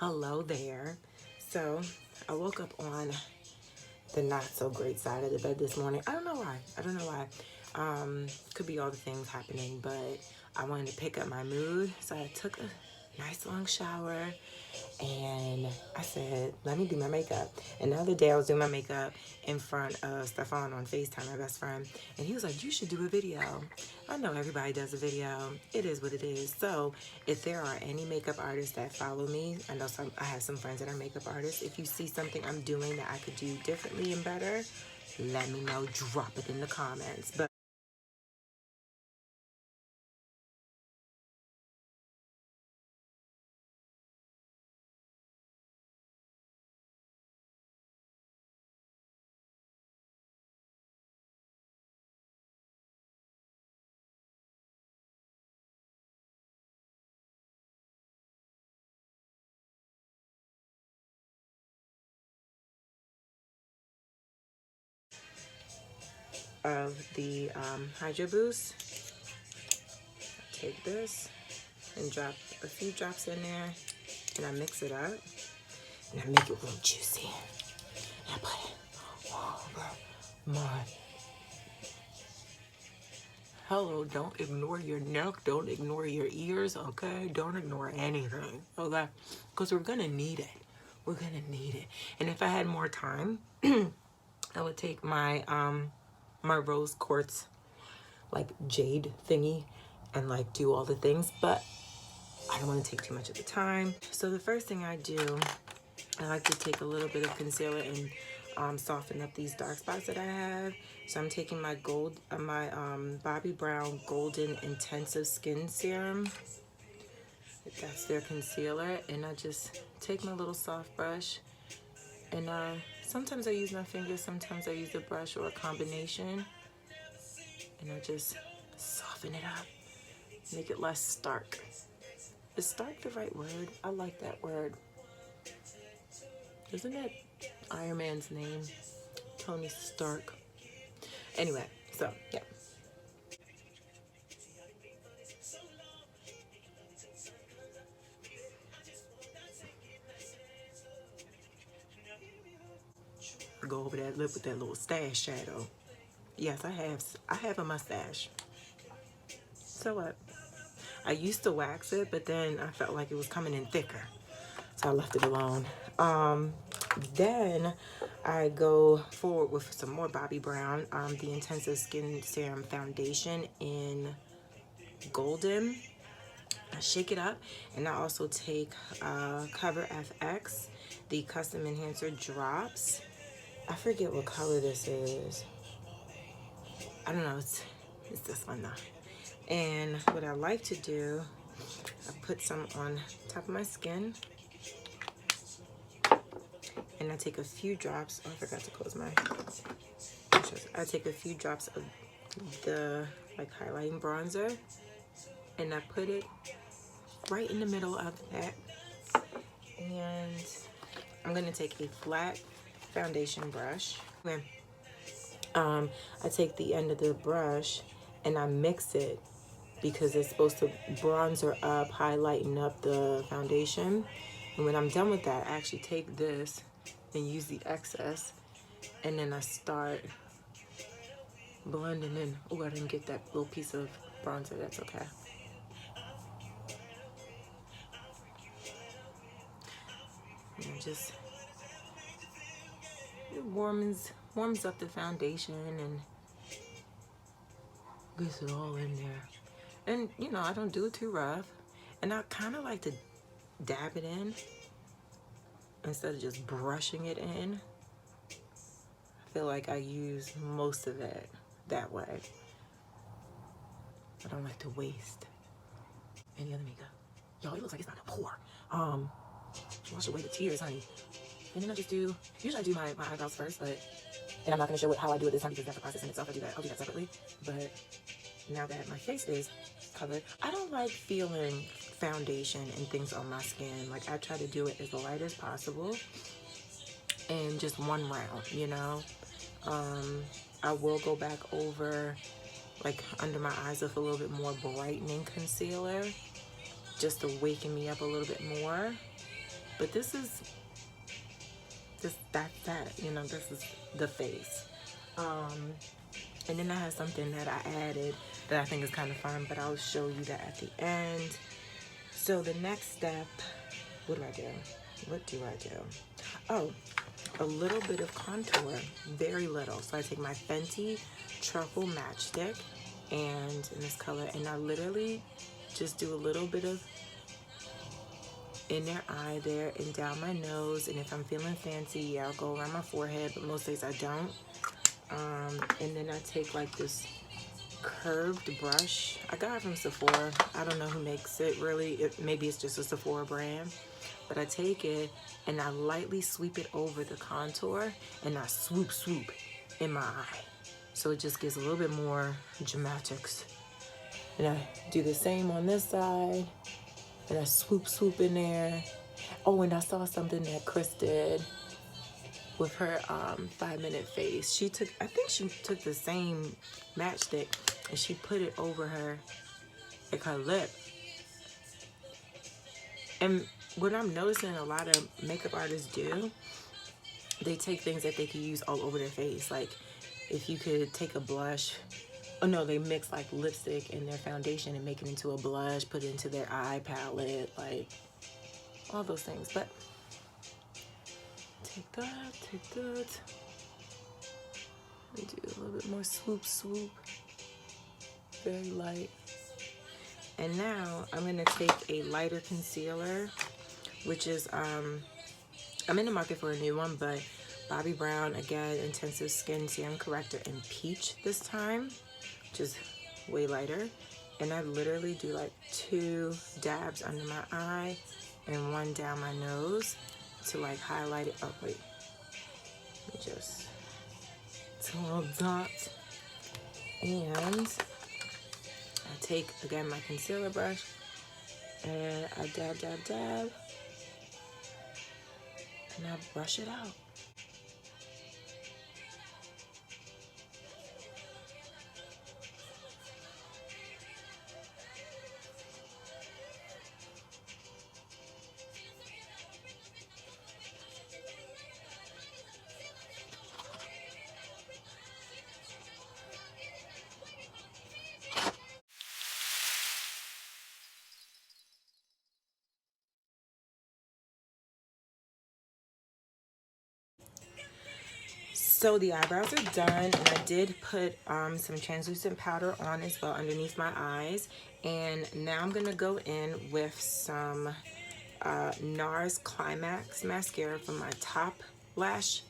Hello there. So I woke up on the not so great side of the bed this morning. I don't know why. Could be all the things happening, but I wanted to pick up my mood. So I took a nice long shower and I said, let me do my makeup. And the other day I was doing my makeup in front of Stefan on FaceTime, my best friend. And he was like, you should do a video. I know everybody does a video. It is what it is. So if there are any makeup artists that follow me, I have some friends that are makeup artists. If you see something I'm doing that I could do differently and better, let me know. Drop it in the comments. But of the Hydro Boost, take this and drop a few drops in there, and I mix it up, and I make it real juicy. And I put it over my... Hello, don't ignore your neck, don't ignore your ears, okay? Don't ignore anything, okay? Because we're gonna need it. We're gonna need it. And if I had more time, I would take my my rose quartz like jade thingy and like do all the things, but I don't want to take too much of the time. So the first thing I do, I like to take a little bit of concealer and soften up these dark spots that I have. So I'm taking my Bobbi Brown Golden Intensive Skin Serum. That's their concealer, and I just take my little soft brush, and sometimes I use my fingers, sometimes I use the brush or a combination, and I just soften it up, make it less stark. Is stark the right word? I like that word. Isn't that Iron Man's name? Tony Stark. Anyway, so yeah. Go over that lip with that little stash shadow. Yes, I have a mustache. So what? I used to wax it, but then I felt like it was coming in thicker, so I left it alone. Then I go forward with some more Bobbi Brown, the Intensive Skin Serum Foundation in Golden. I shake it up, and I also take Cover FX, the Custom Enhancer Drops. I forget what color this is. I don't know, it's this one though. And what I like to do, I put some on top of my skin, and I take a few drops. Oh, I forgot to close my... I take a few drops of the like highlighting bronzer, and I put it right in the middle of that. And I'm gonna take a flat foundation brush. Okay. I take the end of the brush and I mix it because it's supposed to bronzer up, highlighting up the foundation. And when I'm done with that, I actually take this and use the excess, and then I start blending in. Oh, I didn't get that little piece of bronzer. That's okay. And just it warms up the foundation and gets it all in there. And you know, I don't do it too rough, and I kind of like to dab it in instead of just brushing it in. I feel like I use most of it that way. I don't like to waste any other makeup. Yo, it looks like it's about to pour. Wash away the tears, honey. And then usually I do my eyebrows first, but, and I'm not gonna show how I do it this time because that's the process in itself. I'll do that separately. But now that my face is covered, I don't like feeling foundation and things on my skin. Like, I try to do it as light as possible and just one round, you know. I will go back over like under my eyes with a little bit more brightening concealer just to waken me up a little bit more. But this is that, you know, this is the face. And then I have something that I added that I think is kind of fun, but I'll show you that at the end. So the next step, what do I do? What do I do? Oh, a little bit of contour, very little. So I take my Fenty Truffle matchstick and in this color, and I literally just do a little bit of inner eye there and down my nose. And if I'm feeling fancy, yeah, I'll go around my forehead, but most days I don't. And then I take like this curved brush. I got it from Sephora. I don't know who makes it really. Maybe it's just a Sephora brand. But I take it and I lightly sweep it over the contour and I swoop in my eye. So it just gives a little bit more dramatics. And I do the same on this side and I swoop in there. Oh, and I saw something that Chris did with her 5-minute face. I think she took the same matchstick and she put it over her, like her lip. And what I'm noticing a lot of makeup artists do, they take things that they could use all over their face. Like if you could take a blush, oh no, they mix like lipstick and their foundation and make it into a blush, put it into their eye palette, like all those things. But take that. Let me do a little bit more swoop. Very light. And now I'm gonna take a lighter concealer, which is, I'm in the market for a new one, but Bobbi Brown, again, Intensive Skin Serum Corrector in Peach this time, which is way lighter. And I literally do like 2 dabs under my eye and 1 down my nose to like highlight it. Oh, wait. Let me just, it's a little dot. And I take, again, my concealer brush and I dab. And I brush it out. So the eyebrows are done, and I did put some translucent powder on as well underneath my eyes. And now I'm gonna go in with some NARS Climax mascara from my top lash,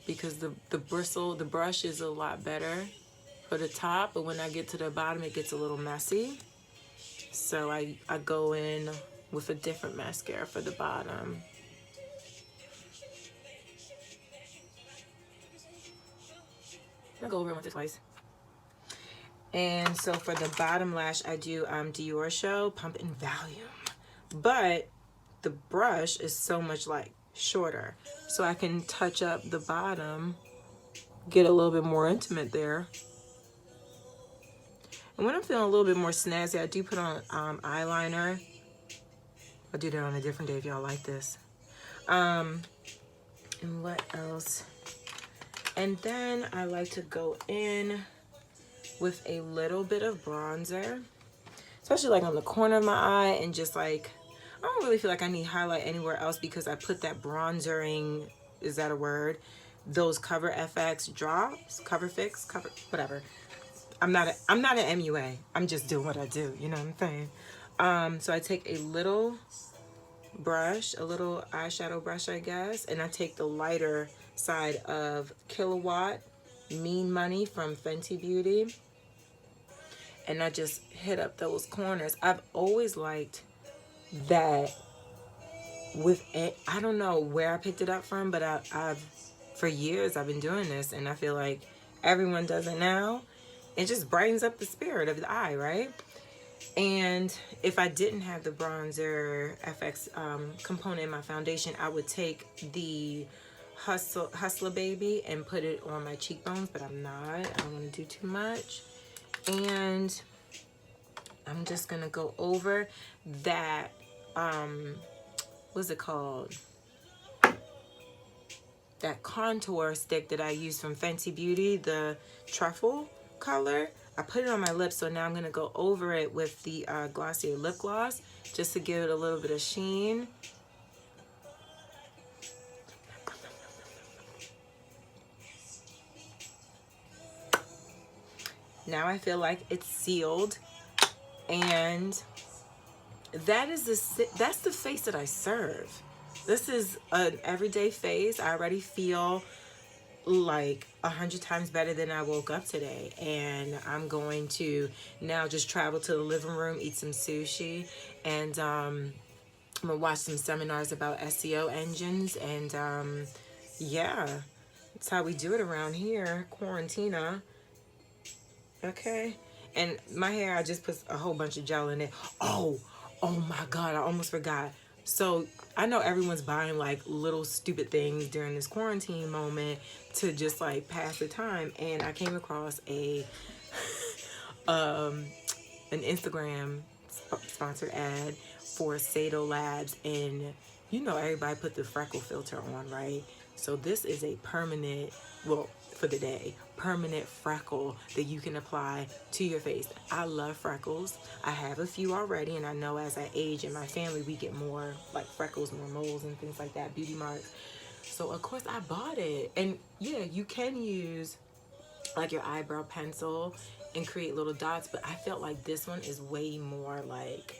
because the brush is a lot better for the top, but when I get to the bottom it gets a little messy. So I go in with a different mascara for the bottom. I'll go over it once or twice. And so for the bottom lash, I do Diorshow Pump and Volume. But the brush is so much like shorter. So I can touch up the bottom, get a little bit more intimate there. And when I'm feeling a little bit more snazzy, I do put on eyeliner. I'll do that on a different day if y'all like this. And what else? And then I like to go in with a little bit of bronzer, especially like on the corner of my eye, and just like, I don't really feel like I need highlight anywhere else because I put that bronzering, is that a word? Those Cover FX drops, whatever. I'm not an MUA. I'm just doing what I do, you know what I'm saying? So I take a little brush, a little eyeshadow brush, I guess, and I take the lighter side of Killawatt Mean Money from Fenty Beauty, and I just hit up those corners. I've always liked that with it. I don't know where I picked it up from, but I've for years I've been doing this, and I feel like everyone does it now. It just brightens up the spirit of the eye, right? And if I didn't have the bronzer FX component in my foundation, I would take the Hustler Baby and put it on my cheekbones, but I'm not. I don't want to do too much. And I'm just going to go over that what's it called? That contour stick that I use from Fenty Beauty, the Truffle color. I put it on my lips, so now I'm gonna go over it with the Glossier lip gloss just to give it a little bit of sheen. Now I feel like it's sealed, and that's the face that I serve. This is an everyday face. I already feel like 100 times better than I woke up today, and I'm going to now just travel to the living room, eat some sushi, and I'm gonna watch some seminars about SEO engines, and yeah, that's how we do it around here, quarantina. Okay. And my hair, I just put a whole bunch of gel in it. Oh my God, I almost forgot. So I know everyone's buying like little stupid things during this quarantine moment to just like pass the time. And I came across an Instagram sponsored ad for Sado Labs, and you know everybody put the freckle filter on, right? So this is a permanent, well, for the day, permanent freckle that you can apply to your face. I love freckles. I have a few already, and I know as I age in my family, we get more like freckles, more moles and things like that, beauty marks. So of course I bought it. And yeah, you can use like your eyebrow pencil and create little dots, but I felt like this one is way more like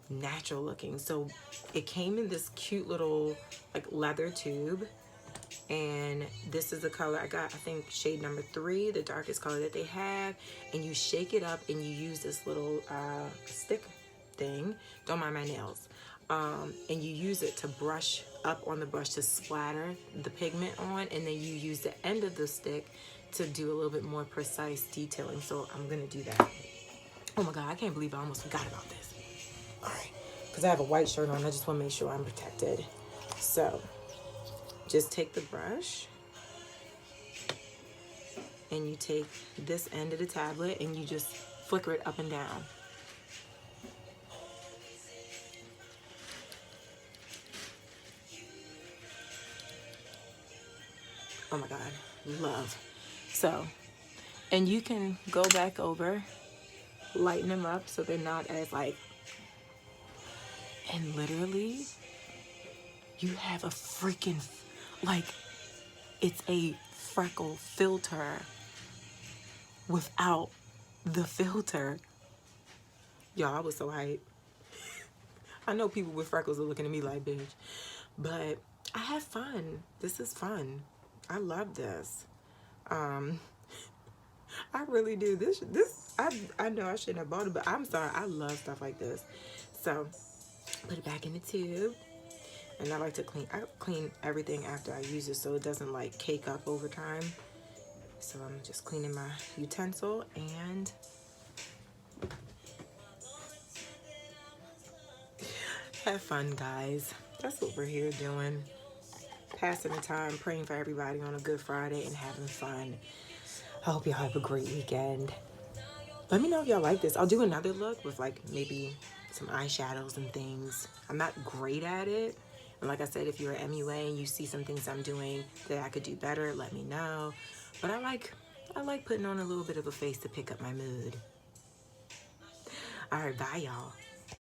natural looking. So it came in this cute little like leather tube, and this is the color I got. I think shade number 3, the darkest color that they have. And you shake it up and you use this little stick thing, don't mind my nails, and you use it to brush up on the brush to splatter the pigment on, and then you use the end of the stick to do a little bit more precise detailing. So I'm gonna do that. Oh my God, I can't believe I almost forgot about this. All right, because I have a white shirt on, I just want to make sure I'm protected. So just take the brush and you take this end of the tablet and you just flicker it up and down. Oh my God, love. So, and you can go back over, lighten them up so they're not as like, and literally you have a freaking, like, it's a freckle filter without the filter. Y'all, I was so hyped. I know people with freckles are looking at me like, bitch, but I have fun. This is fun. I love this. I really do. I know I shouldn't have bought it, but I'm sorry. I love stuff like this. So put it back in the tube. And I like to clean everything after I use it so it doesn't like cake up over time. So I'm just cleaning my utensil and have fun, guys. That's what we're here doing. Passing the time, praying for everybody on a good Friday and having fun. I hope y'all have a great weekend. Let me know if y'all like this. I'll do another look with like maybe some eyeshadows and things. I'm not great at it. And like I said, if you're an MUA and you see some things I'm doing that I could do better, let me know. But I like putting on a little bit of a face to pick up my mood. All right, bye, y'all.